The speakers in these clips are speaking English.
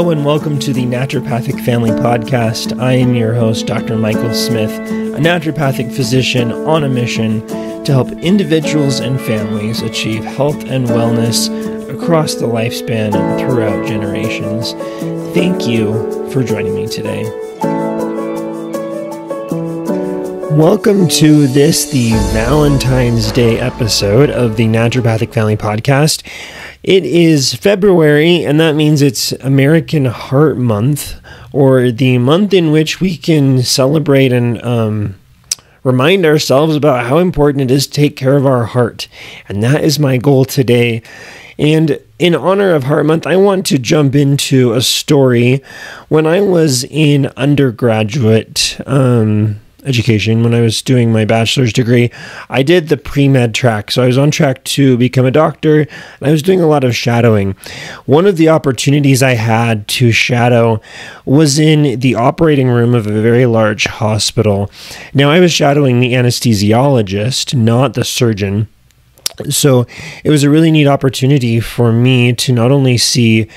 Hello and welcome to the Naturopathic Family Podcast. I am your host, Dr. Michael Smith, a naturopathic physician on a mission to help individuals and families achieve health and wellness across the lifespan and throughout generations. Thank you for joining me today. Welcome to the Valentine's Day episode of the Naturopathic Family Podcast. It is February, and that means it's American Heart Month, or the month in which we can celebrate and remind ourselves about how important it is to take care of our heart. And that is my goal today. And in honor of Heart Month, I want to jump into a story. When I was in undergraduate education, when I was doing my bachelor's degree, I did the pre-med track. So I was on track to become a doctor, and I was doing a lot of shadowing. One of the opportunities I had to shadow was in the operating room of a very large hospital. Now, I was shadowing the anesthesiologist, not the surgeon. So it was a really neat opportunity for me to not only see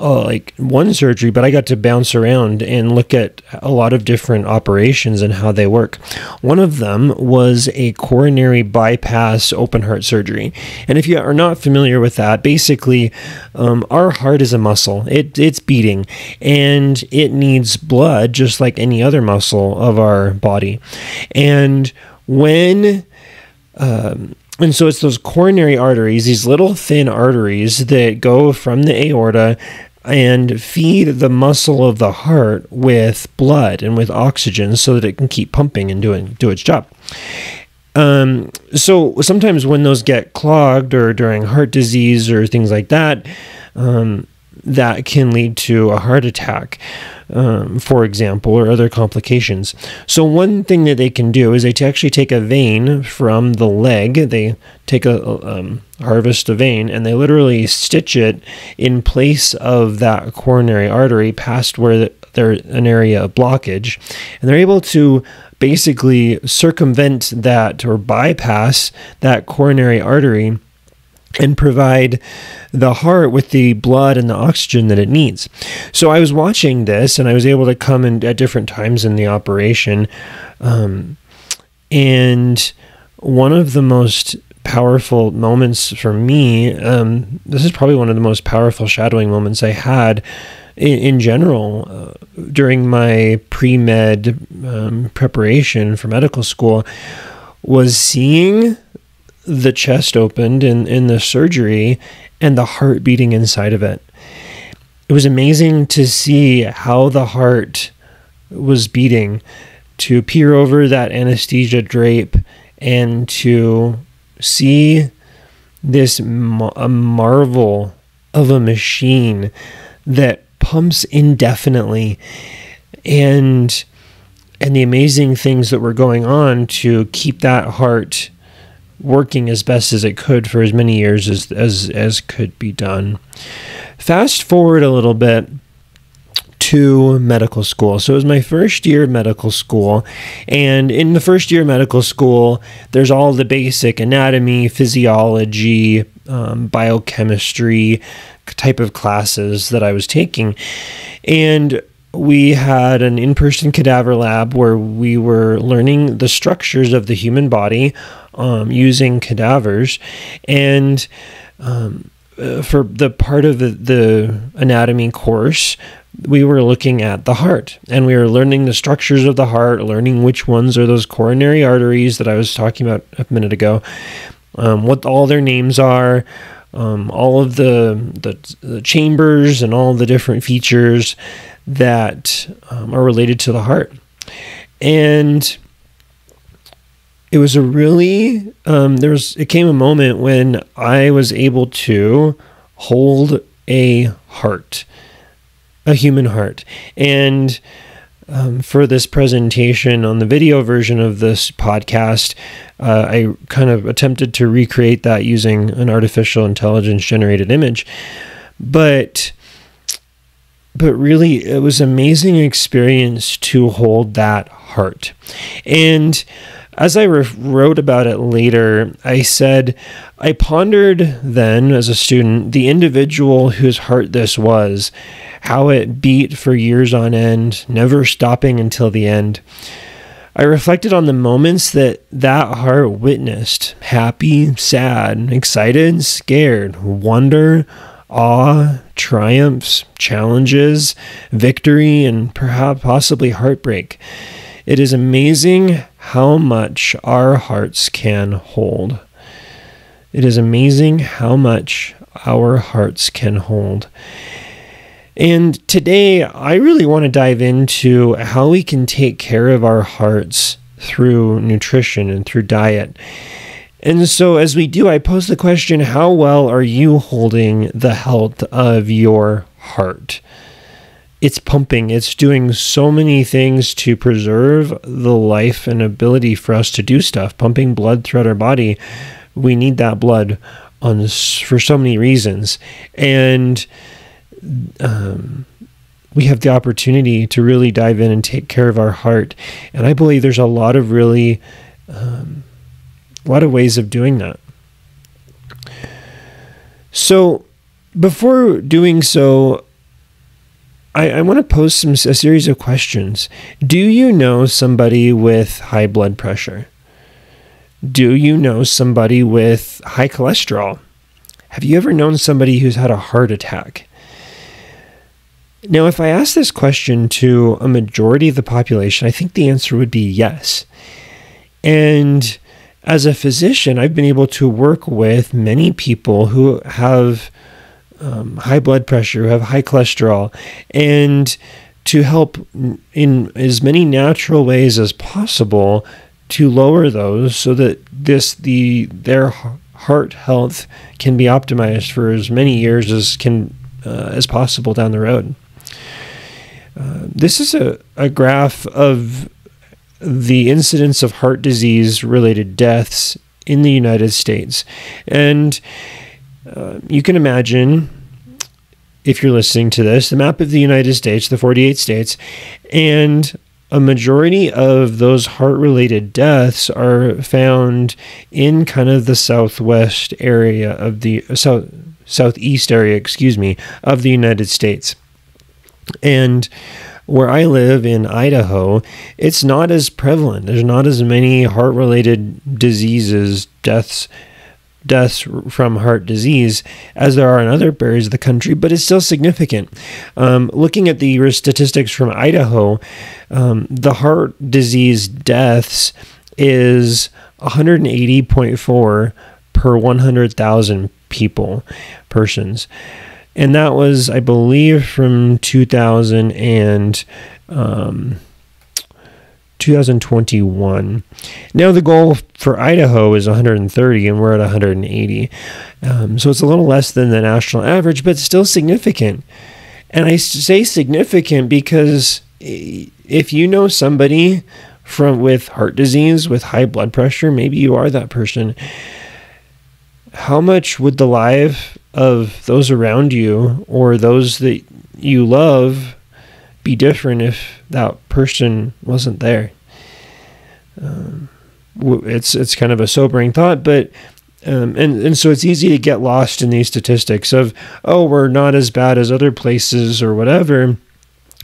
like one surgery, but I got to bounce around and look at a lot of different operations and how they work. One of them was a coronary bypass open heart surgery. And if you are not familiar with that, basically our heart is a muscle. It's beating and it needs blood just like any other muscle of our body. And so it's those coronary arteries, these little thin arteries that go from the aorta and feed the muscle of the heart with blood and with oxygen so that it can keep pumping and do its job. So sometimes when those get clogged or during heart disease or things like that, that can lead to a heart attack, for example, or other complications. So one thing that they can do is they actually take a vein from the leg. They take harvest a vein, and they literally stitch it in place of that coronary artery past where there's an area of blockage. And they're able to basically circumvent that or bypass that coronary artery and provide the heart with the blood and the oxygen that it needs. So I was watching this, and I was able to come in at different times in the operation. And one of the most powerful moments for me, this is probably one of the most powerful shadowing moments I had in general during my pre-med preparation for medical school, was seeing the chest opened in the surgery and the heart beating inside of it. It was amazing to see how the heart was beating, to peer over that anesthesia drape and to see this a marvel of a machine that pumps indefinitely, and the amazing things that were going on to keep that heart working as best as it could for as many years as could be done. Fast forward a little bit to medical school. So it was my first year of medical school, and in the first year of medical school, there's all the basic anatomy, physiology, biochemistry type of classes that I was taking. And we had an in-person cadaver lab where we were learning the structures of the human body using cadavers. And for the part of the anatomy course, we were looking at the heart, and we were learning the structures of the heart, learning which ones are those coronary arteries that I was talking about a minute ago, what all their names are, all of the chambers and all the different features that are related to the heart. And it was a really, it came a moment when I was able to hold a heart, a human heart. And for this presentation on the video version of this podcast, I kind of attempted to recreate that using an artificial intelligence generated image. But really, it was an amazing experience to hold that heart. And As I wrote about it later, I said, I pondered then as a student the individual whose heart this was, how it beat for years on end, never stopping until the end. I reflected on the moments that heart witnessed: happy, sad, excited, scared, wonder, awe, triumphs, challenges, victory, and perhaps possibly heartbreak. It is amazing how much our hearts can hold. It is amazing how much our hearts can hold. And today, I really want to dive into how we can take care of our hearts through nutrition and through diet. And so as we do, I pose the question, how well are you holding the health of your heart? It's pumping. It's doing so many things to preserve the life and ability for us to do stuff, pumping blood throughout our body. We need that blood for so many reasons. And we have the opportunity to really dive in and take care of our heart. And I believe there's a lot of really, a lot of ways of doing that. So before doing so, I want to pose a series of questions. Do you know somebody with high blood pressure? Do you know somebody with high cholesterol? Have you ever known somebody who's had a heart attack? Now, if I ask this question to a majority of the population, I think the answer would be yes. And as a physician, I've been able to work with many people who have high blood pressure, who have high cholesterol, and to help in as many natural ways as possible to lower those so that their heart health can be optimized for as many years as possible down the road. This is a graph of the incidence of heart disease-related deaths in the United States. And you can imagine, if you're listening to this, the map of the United States, the 48 states, and a majority of those heart-related deaths are found in kind of the southwest area of the southeast area, of the United States. And where I live in Idaho, it's not as prevalent. There's not as many heart-related diseases, deaths from heart disease as there are in other areas of the country, but it's still significant. Looking at the statistics from Idaho, the heart disease deaths is 180.4 per 100,000 persons. And that was, I believe, from 2021. Now the goal for Idaho is 130, and we're at 180. So it's a little less than the national average, but still significant. And I say significant because if you know somebody with heart disease, with high blood pressure, maybe you are that person. How much would the life of those around you or those that you love be different if that person wasn't there? It's kind of a sobering thought, but and so it's easy to get lost in these statistics of, oh, we're not as bad as other places or whatever,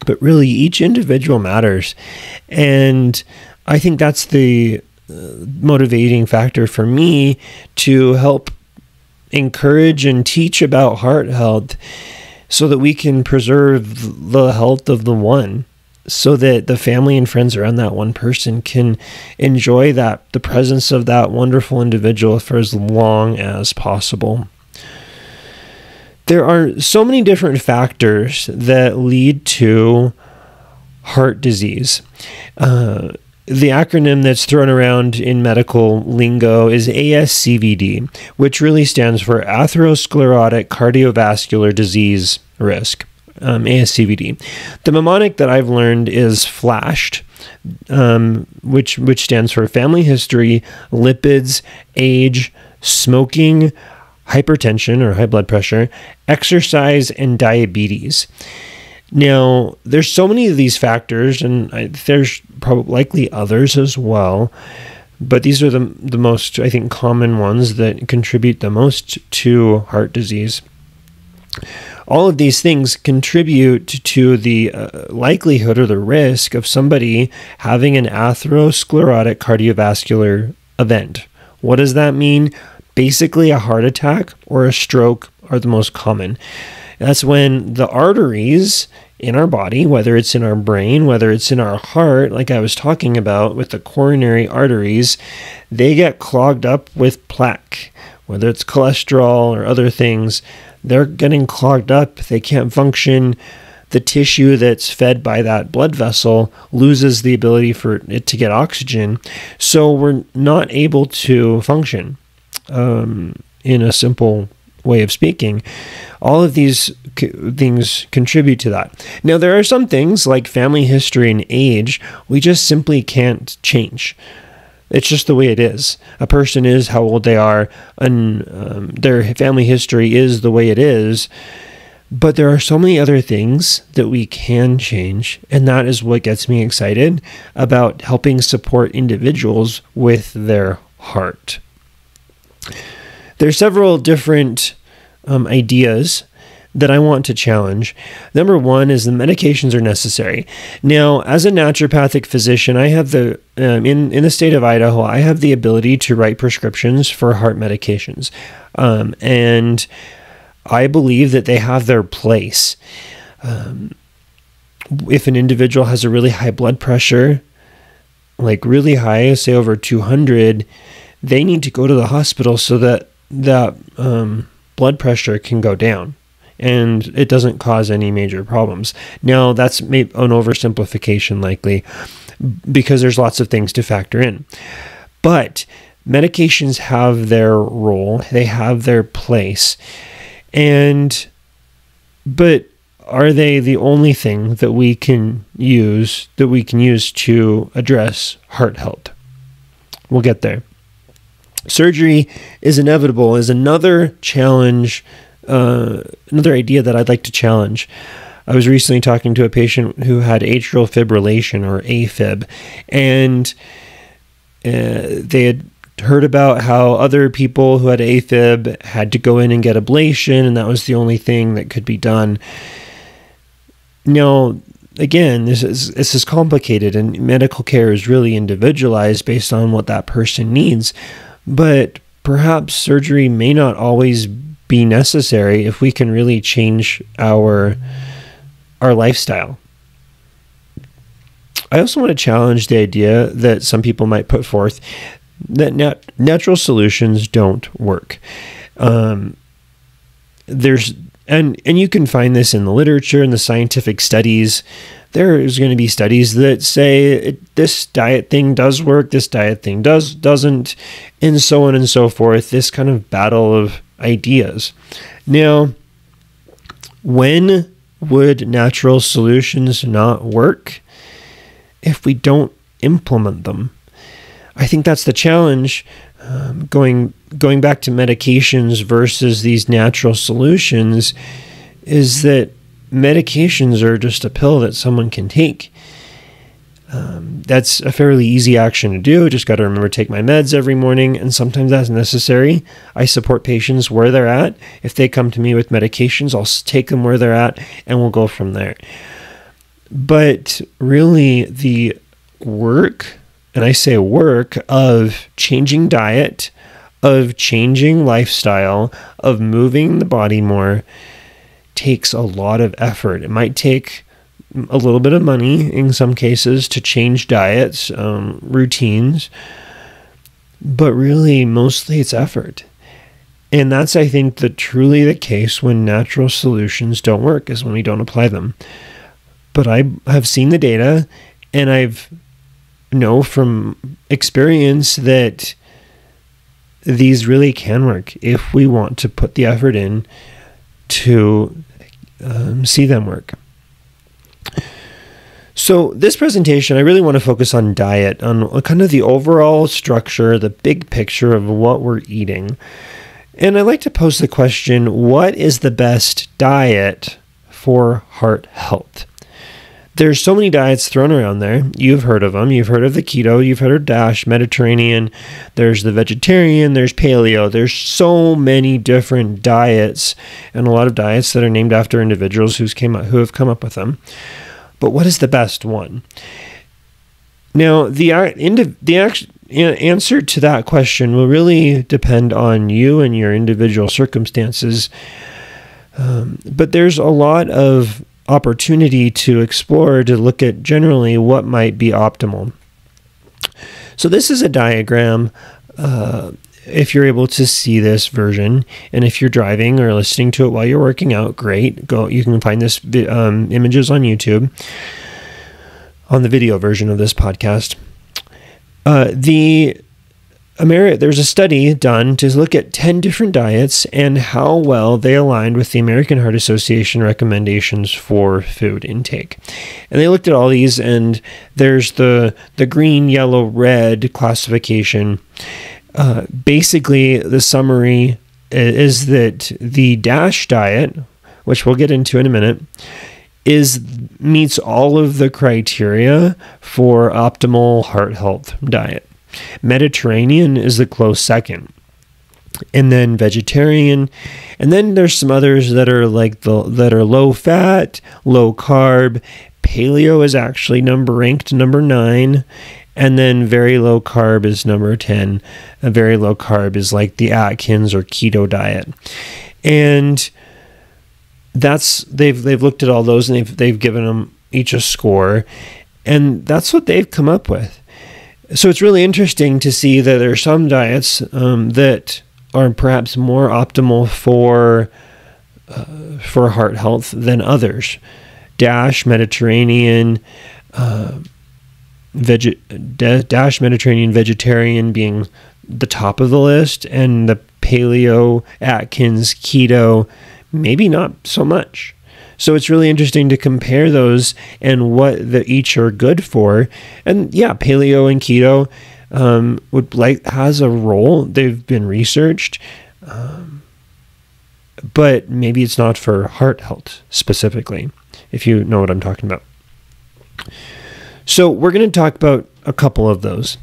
but really each individual matters. And I think that's the motivating factor for me to help encourage and teach about heart health so that we can preserve the health of the one, so that the family and friends around that one person can enjoy the presence of that wonderful individual for as long as possible. There are so many different factors that lead to heart disease. The acronym that's thrown around in medical lingo is ASCVD, which really stands for Atherosclerotic Cardiovascular Disease Risk, ASCVD. The mnemonic that I've learned is FLASHED, which stands for family history, lipids, age, smoking, hypertension or high blood pressure, exercise, and diabetes. Now, there's so many of these factors, and there's probably likely others as well, but these are the most, I think, common ones that contribute the most to heart disease. All of these things contribute to the likelihood or the risk of somebody having an atherosclerotic cardiovascular event. What does that mean? Basically, a heart attack or a stroke are the most common. That's when the arteries in our body, whether it's in our brain, whether it's in our heart, like I was talking about with the coronary arteries, they get clogged up with plaque, whether it's cholesterol or other things. They're getting clogged up. They can't function. The tissue that's fed by that blood vessel loses the ability for it to get oxygen. So we're not able to function, in a simple way of speaking. All of these things contribute to that. Now, there are some things like family history and age we just simply can't change. It's just the way it is. A person is how old they are, and their family history is the way it is. But there are so many other things that we can change, and that is what gets me excited about helping support individuals with their heart. There are several different ideas that I want to challenge. Number one is the medications are necessary. Now, as a naturopathic physician, I have in the state of Idaho, I have the ability to write prescriptions for heart medications. And I believe that they have their place. If an individual has a really high blood pressure, like really high, say over 200, they need to go to the hospital so that blood pressure can go down and it doesn't cause any major problems. Now, that's an oversimplification likely, because there's lots of things to factor in. But medications have their role, they have their place. But are they the only thing that we can use to address heart health? We'll get there. Surgery is inevitable is another challenge, another idea that I'd like to challenge. I was recently talking to a patient who had atrial fibrillation, or AFib, and they had heard about how other people who had AFib had to go in and get ablation, and that was the only thing that could be done. Now, again, this is complicated, and medical care is really individualized based on what that person needs. But perhaps surgery may not always be necessary if we can really change our lifestyle. I also want to challenge the idea that some people might put forth that natural solutions don't work. And you can find this in the literature and the scientific studies. There's going to be studies that say this diet thing does work, this diet thing doesn't, and so on and so forth. This kind of battle of ideas. Now, when would natural solutions not work? If we don't implement them. I think that's the challenge, going back to medications versus these natural solutions, is that medications are just a pill that someone can take. That's a fairly easy action to do. Just got to remember to take my meds every morning, and sometimes that's necessary. I support patients where they're at. If they come to me with medications, I'll take them where they're at, and we'll go from there. But really, the work, and I say work, of changing diet, of changing lifestyle, of moving the body more, takes a lot of effort. It might take a little bit of money in some cases to change diets, routines, but really mostly it's effort. And that's, I think, truly the case when natural solutions don't work, is when we don't apply them. But I have seen the data, and I've know from experience that these really can work if we want to put the effort in to see them work. So this presentation, I really want to focus on diet, on kind of the overall structure, the big picture of what we're eating. And I'd like to pose the question, what is the best diet for heart health? there's so many diets thrown around there. You've heard of them. You've heard of the keto. You've heard of DASH, Mediterranean. There's the vegetarian. There's paleo. There's so many different diets, and a lot of diets that are named after individuals who have come up with them. But what is the best one? Now, the answer to that question will really depend on you and your individual circumstances. But there's a lot of opportunity to explore, to look at generally what might be optimal. So this is a diagram. If you're able to see this version, and if you're driving or listening to it while you're working out, great. You can find this images on YouTube on the video version of this podcast. There's a study done to look at 10 different diets and how well they aligned with the American Heart Association recommendations for food intake. And they looked at all these, and there's the green, yellow, red classification. Basically, the summary is that the DASH diet, which we'll get into in a minute, meets all of the criteria for optimal heart health diet. Mediterranean is the close second, and then vegetarian, and then there's some others that are that are low fat, low carb. Paleo is actually ranked number 9, and then very low carb is number 10. A very low carb is like the Atkins or keto diet, and they've looked at all those, and they've given them each a score, and that's what they've come up with. So it's really interesting to see that there are some diets that are perhaps more optimal for heart health than others. DASH, Mediterranean, DASH, Mediterranean, vegetarian being the top of the list, and the paleo, Atkins, keto, maybe not so much. So it's really interesting to compare those and what each are good for. And yeah, paleo and keto has a role. They've been researched, but maybe it's not for heart health specifically, if you know what I'm talking about. So we're going to talk about a couple of those.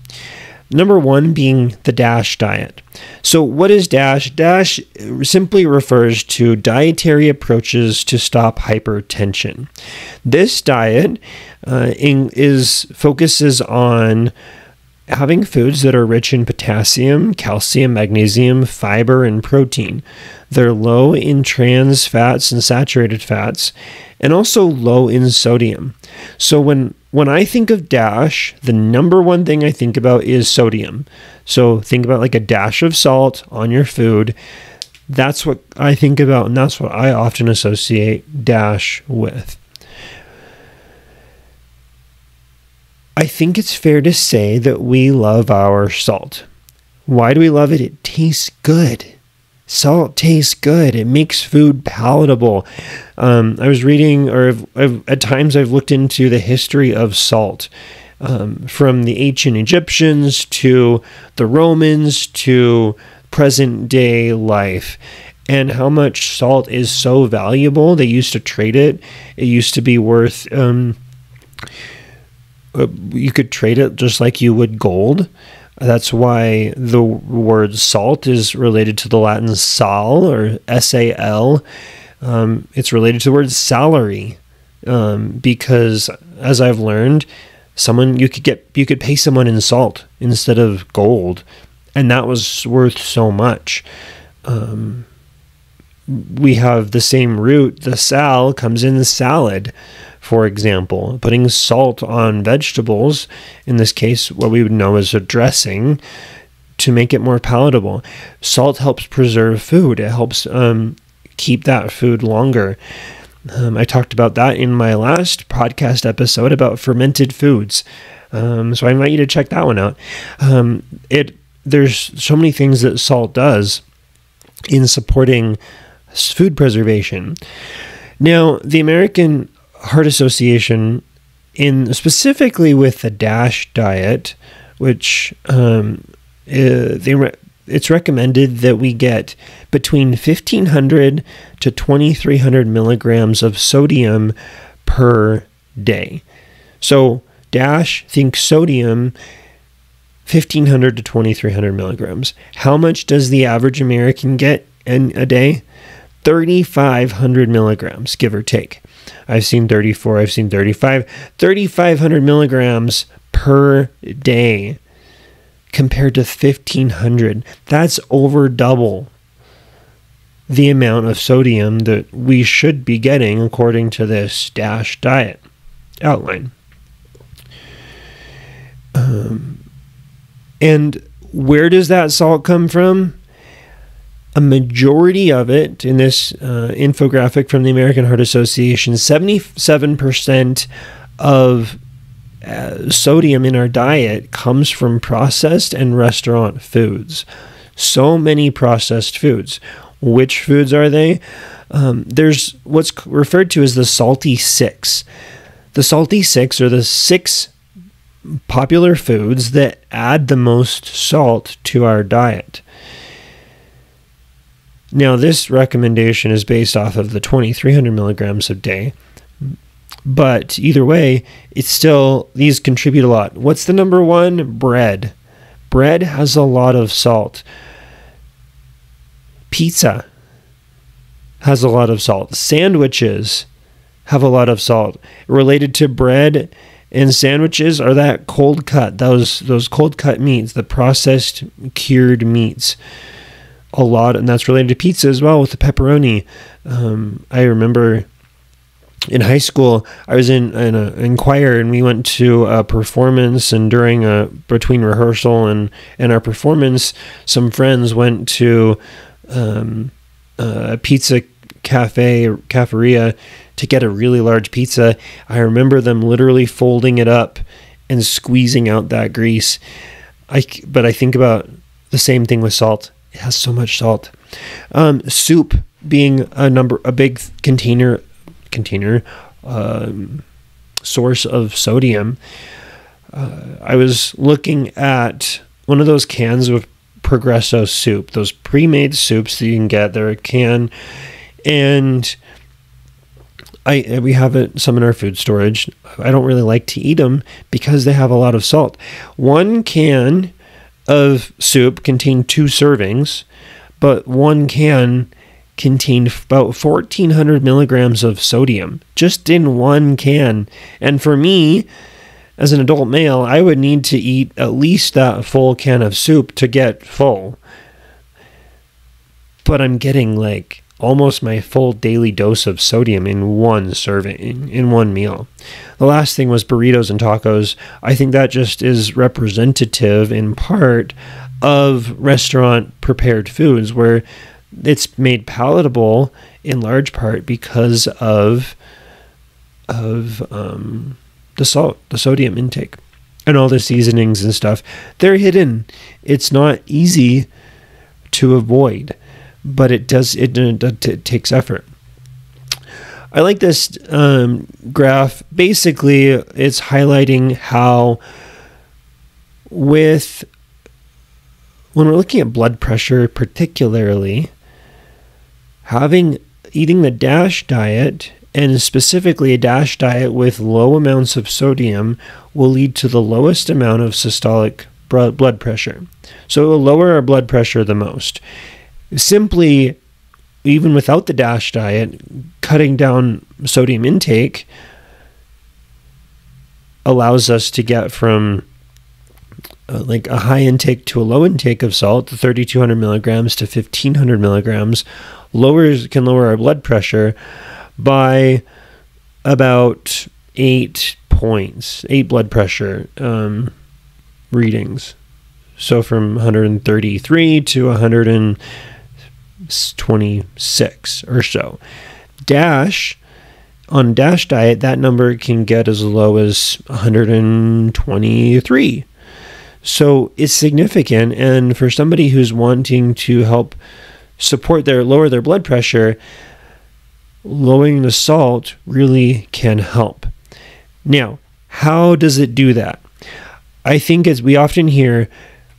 Number 1 being the DASH diet. So what is DASH? DASH simply refers to dietary approaches to stop hypertension. This diet focuses on having foods that are rich in potassium, calcium, magnesium, fiber, and protein. They're low in trans fats and saturated fats, and also low in sodium. So when I think of DASH, the number one thing I think about is sodium. So think about like a dash of salt on your food. That's what I think about, and that's what I often associate DASH with. I think it's fair to say that we love our salt. Why do we love it? It tastes good. Salt tastes good. It makes food palatable. I was reading, or at times I've looked into the history of salt, from the ancient Egyptians to the Romans to present day life, and how much salt is so valuable. They used to trade it. It used to be worth, you could trade it just like you would gold. That's why the word salt is related to the Latin sal, or S-A-L. It's related to the word salary, because as I've learned, you could pay someone in salt instead of gold, and that was worth so much. We have the same root. The sal comes in the salad, for example. Putting salt on vegetables, in this case, what we would know as a dressing, to make it more palatable. Salt helps preserve food. It helps keep that food longer. I talked about that in my last podcast episode about fermented foods. So I invite you to check that one out. There's so many things that salt does in supporting food preservation. Now, the American Heart Association, specifically with the DASH diet, which it's recommended that we get between 1,500 to 2,300 milligrams of sodium per day. So DASH, think sodium, 1,500 to 2,300 milligrams. How much does the average American get in a day? 3,500 milligrams, give or take. I've seen 34, I've seen 35. 3,500 milligrams per day compared to 1,500. That's over double the amount of sodium that we should be getting according to this DASH diet outline. And where does that salt come from? A majority of it, in this infographic from the American Heart Association, 77% of sodium in our diet comes from processed and restaurant foods. So many processed foods. Which foods are they? There's what's referred to as the salty six. The salty six are the 6 popular foods that add the most salt to our diet. Now, this recommendation is based off of the 2,300 milligrams a day, but either way, it's still, these contribute a lot. What's the number one? Bread. Bread has a lot of salt. Pizza has a lot of salt. Sandwiches have a lot of salt. Related to bread and sandwiches are that cold cut, those cold cut meats, the processed cured meats. A lot, and that's related to pizza as well with the pepperoni. I remember in high school, I was in choir, and we went to a performance, and between rehearsal and our performance, some friends went to a pizza cafeteria to get a really large pizza. I remember them literally folding it up and squeezing out that grease. But I think about the same thing with salt. It has so much salt. Soup being a big container source of sodium. I was looking at one of those cans of Progresso soup, those pre-made soups that you can get. They're a can, and we have some in our food storage. I don't really like to eat them because they have a lot of salt. One can of soup contained 2 servings, but one can contained about 1,400 milligrams of sodium just in one can. And for me, as an adult male, I would need to eat at least that full can of soup to get full. But I'm getting like almost my full daily dose of sodium in one serving, in one meal. The last thing was burritos and tacos. I think that just is representative in part of restaurant prepared foods, where it's made palatable in large part because of the salt, the sodium intake, and all the seasonings and stuff. They're hidden. It's not easy to avoid, but it takes effort. I like this graph. Basically, it's highlighting how when we're looking at blood pressure, particularly, eating the DASH diet, and specifically a DASH diet with low amounts of sodium, will lead to the lowest amount of systolic blood pressure. So it will lower our blood pressure the most. Simply, even without the DASH diet, cutting down sodium intake allows us to get from like a high intake to a low intake of salt, 3,200 milligrams to 1,500 milligrams, can lower our blood pressure by about 8 points, 8 blood pressure readings. So from 133 to 126 or so. On DASH diet, that number can get as low as 123. So it's significant, and for somebody who's wanting to help lower their blood pressure, lowering the salt really can help. Now, how does it do that? I think, as we often hear,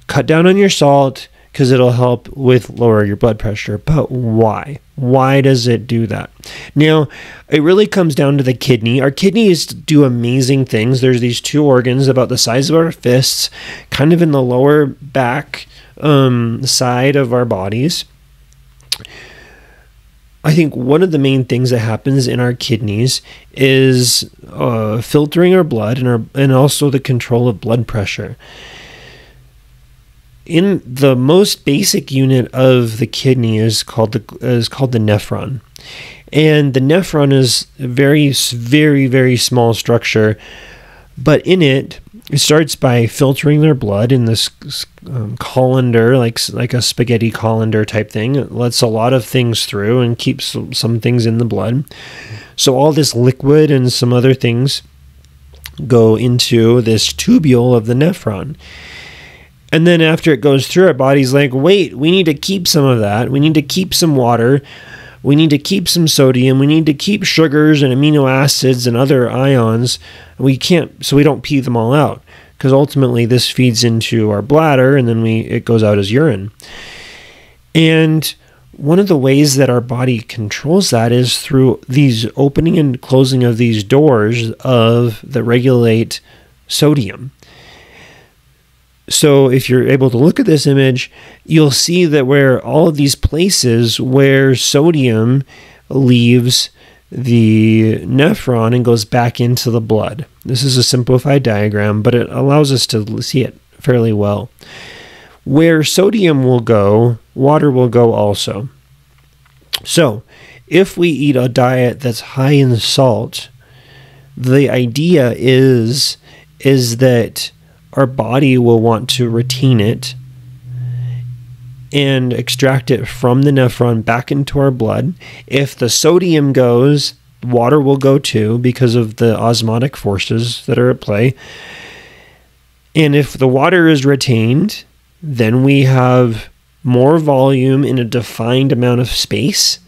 cut down on your salt because it'll help with lower your blood pressure. But why? Why does it do that? Now, it really comes down to the kidney. Our kidneys do amazing things. There's these two organs about the size of our fists, kind of in the lower back side of our bodies. I think one of the main things that happens in our kidneys is filtering our blood and also the control of blood pressure. In the most basic unit of the kidney is called the nephron, and the nephron is a very, very, very small structure, but in it starts by filtering their blood in this colander, like a spaghetti colander type thing. It lets a lot of things through and keeps some things in the blood. So all this liquid and some other things go into this tubule of the nephron. And then after it goes through, our body's like, wait, we need to keep some of that. We need to keep some water. We need to keep some sodium. We need to keep sugars and amino acids and other ions. We can't, so we don't pee them all out, because ultimately this feeds into our bladder and then it goes out as urine. And one of the ways that our body controls that is through these opening and closing of these doors that regulate sodium. So if you're able to look at this image, you'll see that where all of these places where sodium leaves the nephron and goes back into the blood. This is a simplified diagram, but it allows us to see it fairly well. Where sodium will go, water will go also. So if we eat a diet that's high in salt, the idea is that our body will want to retain it and extract it from the nephron back into our blood. If the sodium goes, water will go too, because of the osmotic forces that are at play. And if the water is retained, then we have more volume in a defined amount of space.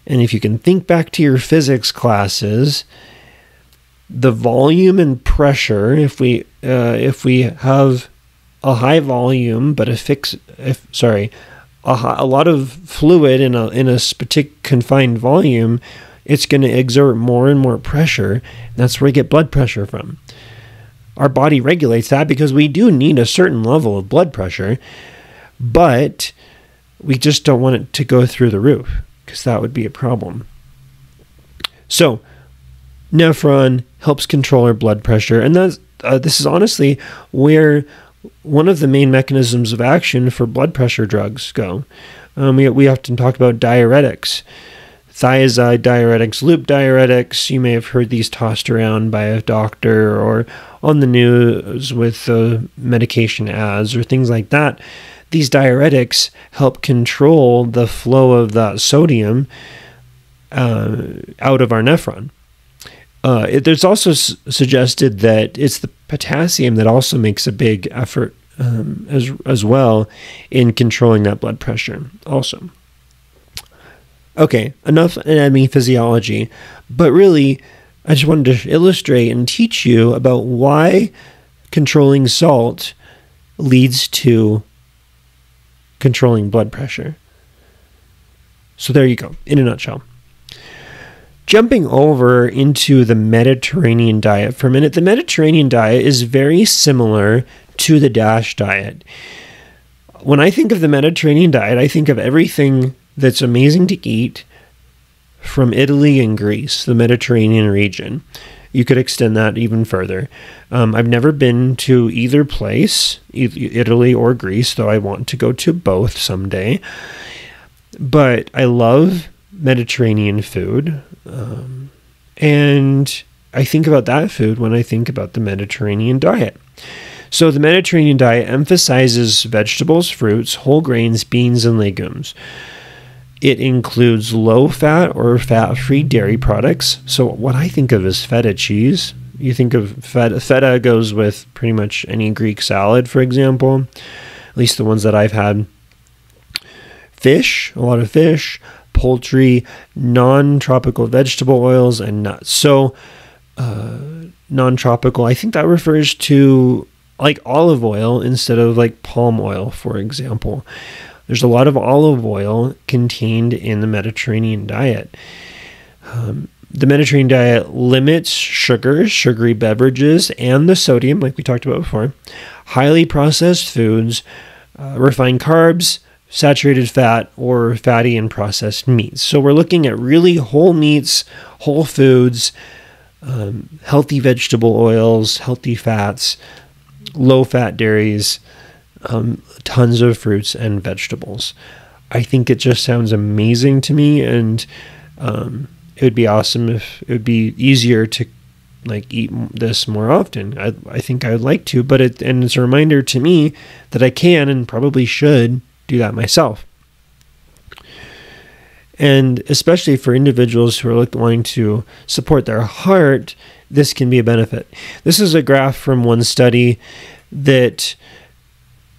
And if you can think back to your physics classes, the volume and pressure, if we have a high volume but a lot of fluid in a specific confined volume, it's going to exert more and more pressure. And that's where we get blood pressure from. Our body regulates that because we do need a certain level of blood pressure, but we just don't want it to go through the roof, because that would be a problem. So nephron helps control our blood pressure, and this is honestly where one of the main mechanisms of action for blood pressure drugs go. We often talk about diuretics, thiazide diuretics, loop diuretics. You may have heard these tossed around by a doctor or on the news with medication ads or things like that. These diuretics help control the flow of that sodium out of our nephron. There's also suggested that it's the potassium that also makes a big effort as well in controlling that blood pressure also. Okay, enough anatomy, physiology, but really I just wanted to illustrate and teach you about why controlling salt leads to controlling blood pressure. So there you go, in a nutshell. Jumping over into the Mediterranean diet for a minute, the Mediterranean diet is very similar to the DASH diet. When I think of the Mediterranean diet, I think of everything that's amazing to eat from Italy and Greece, the Mediterranean region. You could extend that even further. I've never been to either place, Italy or Greece, though I want to go to both someday. But I love Mediterranean food. And I think about that food when I think about the Mediterranean diet. So the Mediterranean diet emphasizes vegetables, fruits, whole grains, beans, and legumes. It includes low-fat or fat-free dairy products. So what I think of is feta cheese. You think of feta goes with pretty much any Greek salad, for example, at least the ones that I've had. Fish, a lot of fish, poultry, non-tropical vegetable oils, and nuts. So non-tropical, I think that refers to like olive oil instead of like palm oil, for example. There's a lot of olive oil contained in the Mediterranean diet. The Mediterranean diet limits sugars, sugary beverages, and the sodium, like we talked about before, highly processed foods, refined carbs, saturated fat, or fatty and processed meats. So we're looking at really whole meats, whole foods, healthy vegetable oils, healthy fats, low-fat dairies, tons of fruits and vegetables. I think it just sounds amazing to me, and it would be awesome if it would be easier to eat this more often. I think I would like to, but it's a reminder to me that I can and probably should do that myself. And especially for individuals who are wanting to support their heart, this can be a benefit. This is a graph from one study that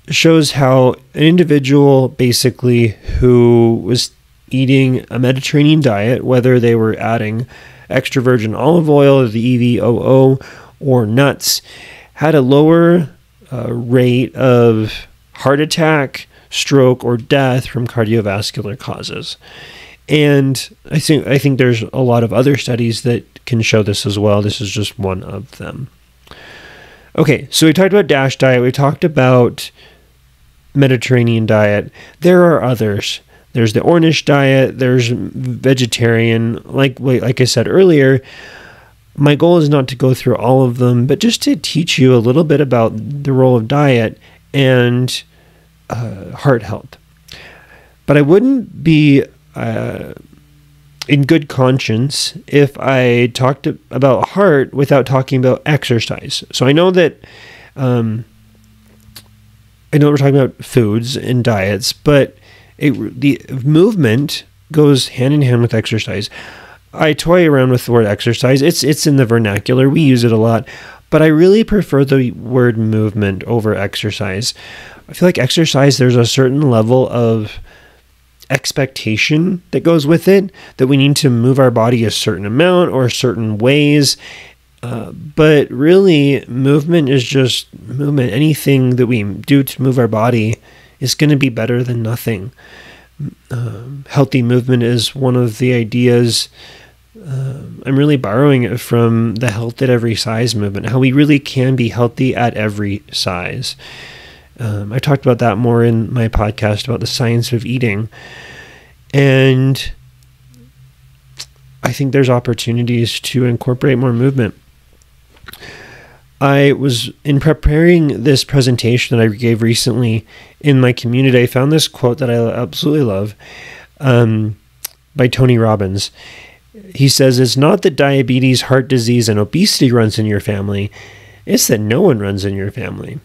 shows how an individual basically who was eating a Mediterranean diet, whether they were adding extra virgin olive oil or the EVOO or nuts, had a lower rate of heart attack, stroke, or death from cardiovascular causes. And I think there's a lot of other studies that can show this as well. This is just one of them. Okay, so we talked about DASH diet. We talked about Mediterranean diet. There are others. There's the Ornish diet. There's vegetarian. Like I said earlier, my goal is not to go through all of them, but just to teach you a little bit about the role of diet and heart health. But I wouldn't be in good conscience if I talked about heart without talking about exercise. So I know that we're talking about foods and diets, but the movement goes hand in hand with exercise. I toy around with the word exercise. It's in the vernacular. We use it a lot, but I really prefer the word movement over exercise. I feel like exercise, there's a certain level of expectation that goes with it, that we need to move our body a certain amount or certain ways. But really, movement is just movement. Anything that we do to move our body is going to be better than nothing. Healthy movement is one of the ideas. I'm really borrowing it from the health at every size movement, how we really can be healthy at every size. I talked about that more in my podcast about the science of eating. And I think there's opportunities to incorporate more movement. I was, in preparing this presentation that I gave recently in my community, I found this quote that I absolutely love by Tony Robbins. He says, "It's not that diabetes, heart disease, and obesity runs in your family. It's that no one runs in your family."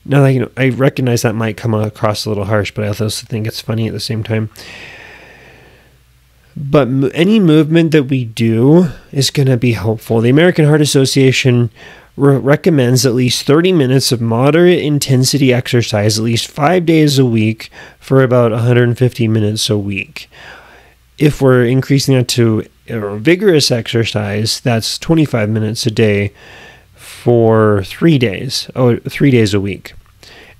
Now, I recognize that might come across a little harsh, but I also think it's funny at the same time. But any movement that we do is going to be helpful. The American Heart Association recommends at least 30 minutes of moderate intensity exercise at least 5 days a week for about 150 minutes a week. If we're increasing that to vigorous exercise, that's 25 minutes a day for 3 days, 3 days a week.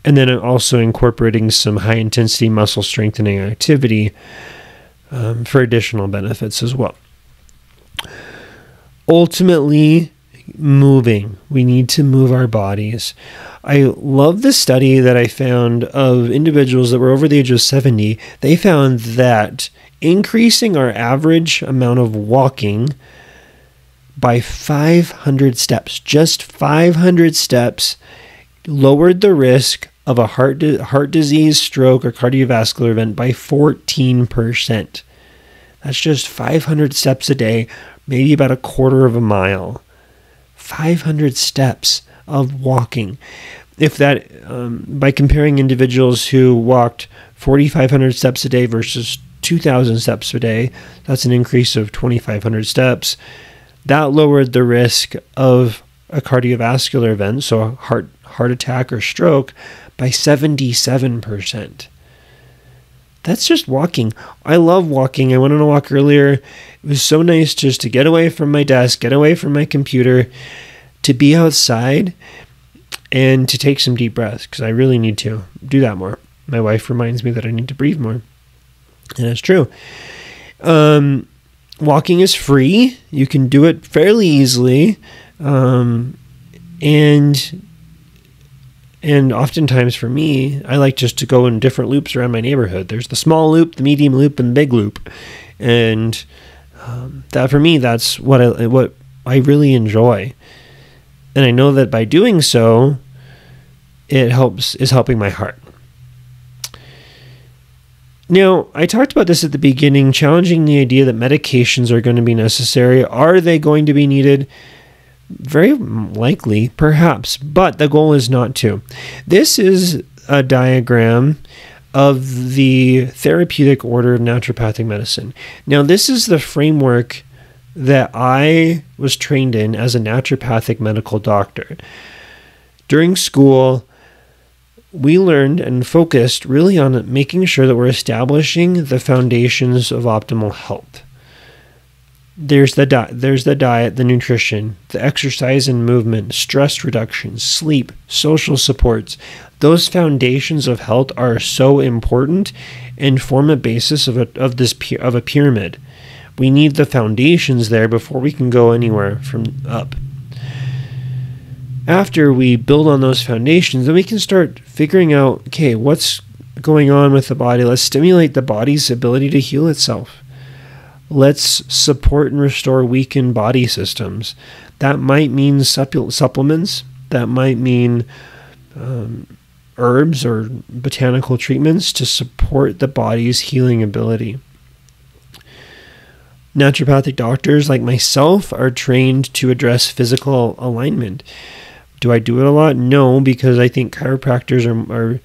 And then also incorporating some high-intensity muscle strengthening activity for additional benefits as well. Ultimately, moving. We need to move our bodies. I love the study that I found of individuals that were over the age of 70. They found that increasing our average amount of walking by 500 steps, just 500 steps, lowered the risk of a heart disease, stroke, or cardiovascular event by 14%. That's just 500 steps a day, maybe about a quarter of a mile. 500 steps of walking. If that, by comparing individuals who walked 4,500 steps a day versus 2,000 steps a day, that's an increase of 2,500 steps. That lowered the risk of a cardiovascular event, so a heart attack or stroke, by 77%. That's just walking. I love walking. I went on a walk earlier. It was so nice just to get away from my desk, get away from my computer, to be outside and to take some deep breaths, because I really need to do that more. My wife reminds me that I need to breathe more. And it's true. Walking is free. You can do it fairly easily. And oftentimes for me, I like just to go in different loops around my neighborhood. There's the small loop, the medium loop, and the big loop. And that for me, that's what I really enjoy. And I know that by doing so, is helping my heart. Now, I talked about this at the beginning, challenging the idea that medications are going to be necessary. Are they going to be needed? Very likely, perhaps, but the goal is not to. This is a diagram of the therapeutic order of naturopathic medicine. Now, this is the framework that I was trained in as a naturopathic medical doctor. During school, we learned and focused really on making sure that we're establishing the foundations of optimal health. There's the diet, the nutrition, the exercise and movement, stress reduction, sleep, social supports. Those foundations of health are so important and form a basis of a pyramid. We need the foundations there before we can go anywhere from up. After we build on those foundations, then we can start figuring out, okay, what's going on with the body? Let's stimulate the body's ability to heal itself. Let's support and restore weakened body systems. That might mean supplements. That might mean herbs or botanical treatments to support the body's healing ability. Naturopathic doctors like myself are trained to address physical alignment. Do I do it a lot? No, because I think chiropractors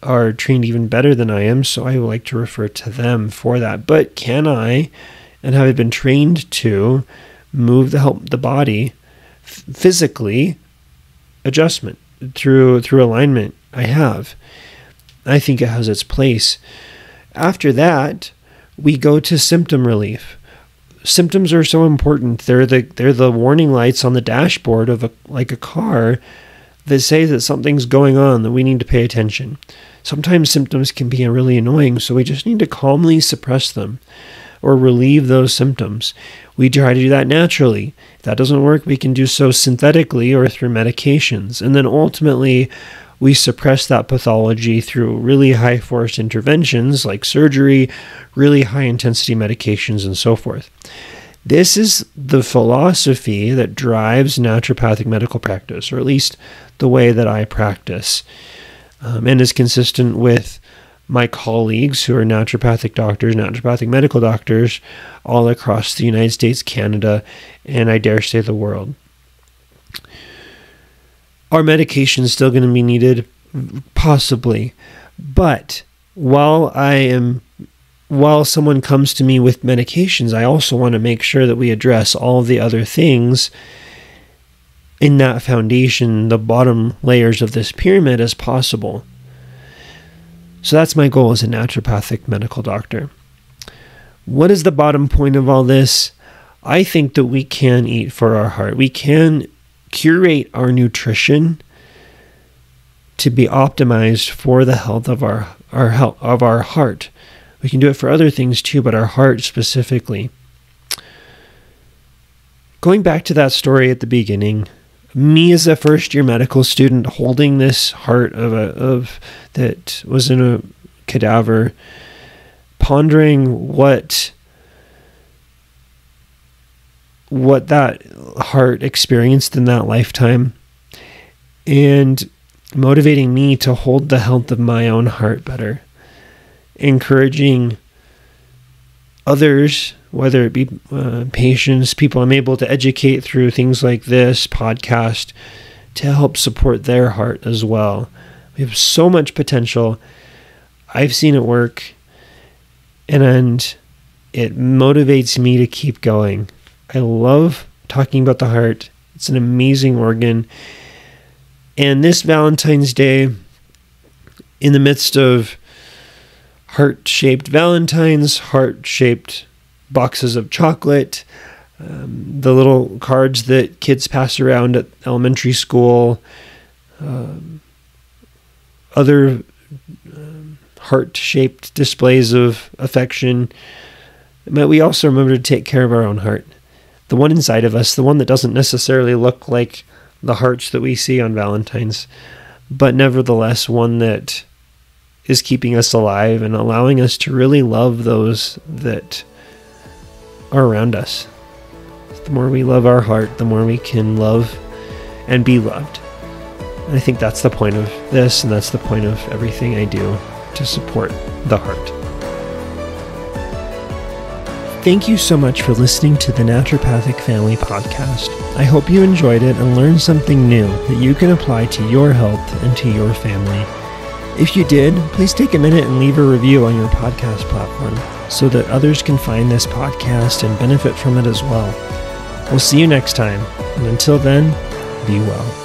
are trained even better than I am, so I would like to refer to them for that. But can I, and have I been trained to, help the body physically adjustment through alignment? I have. I think it has its place. After that, we go to symptom relief. Symptoms are so important. They're the warning lights on the dashboard of a car that say that something's going on, that we need to pay attention. Sometimes symptoms can be really annoying, so we just need to calmly suppress them or relieve those symptoms. We try to do that naturally. If that doesn't work, we can do so synthetically or through medications. And then ultimately, we suppress that pathology through really high force interventions like surgery, really high intensity medications, and so forth. This is the philosophy that drives naturopathic medical practice, or at least the way that I practice, and is consistent with my colleagues who are naturopathic doctors, naturopathic medical doctors all across the United States, Canada, and I dare say the world. Are medications still going to be needed? Possibly. But while someone comes to me with medications, I also want to make sure that we address all of the other things in that foundation, the bottom layers of this pyramid, as possible. So that's my goal as a naturopathic medical doctor. What is the bottom point of all this? I think that we can eat for our heart. We can curate our nutrition to be optimized for the health of our heart. We can do it for other things too, but our heart specifically. Going back to that story at the beginning, me as a first-year medical student holding this heart that was in a cadaver, pondering what that heart experienced in that lifetime, and motivating me to hold the health of my own heart better, encouraging others, whether it be patients, people I'm able to educate through things like this podcast, to help support their heart as well. We have so much potential. I've seen it work, and it motivates me to keep going. I love talking about the heart. It's an amazing organ. And this Valentine's Day, in the midst of heart-shaped Valentines, heart-shaped boxes of chocolate, the little cards that kids pass around at elementary school, other heart-shaped displays of affection, but we also remember to take care of our own heart. The one inside of us, the one that doesn't necessarily look like the hearts that we see on Valentine's, but nevertheless one that is keeping us alive and allowing us to really love those that are around us. The more we love our heart, the more we can love and be loved. And I think that's the point of this, and that's the point of everything I do to support the heart. Thank you so much for listening to the Naturopathic Family Podcast. I hope you enjoyed it and learned something new that you can apply to your health and to your family. If you did, please take a minute and leave a review on your podcast platform so that others can find this podcast and benefit from it as well. We'll see you next time, and until then, be well.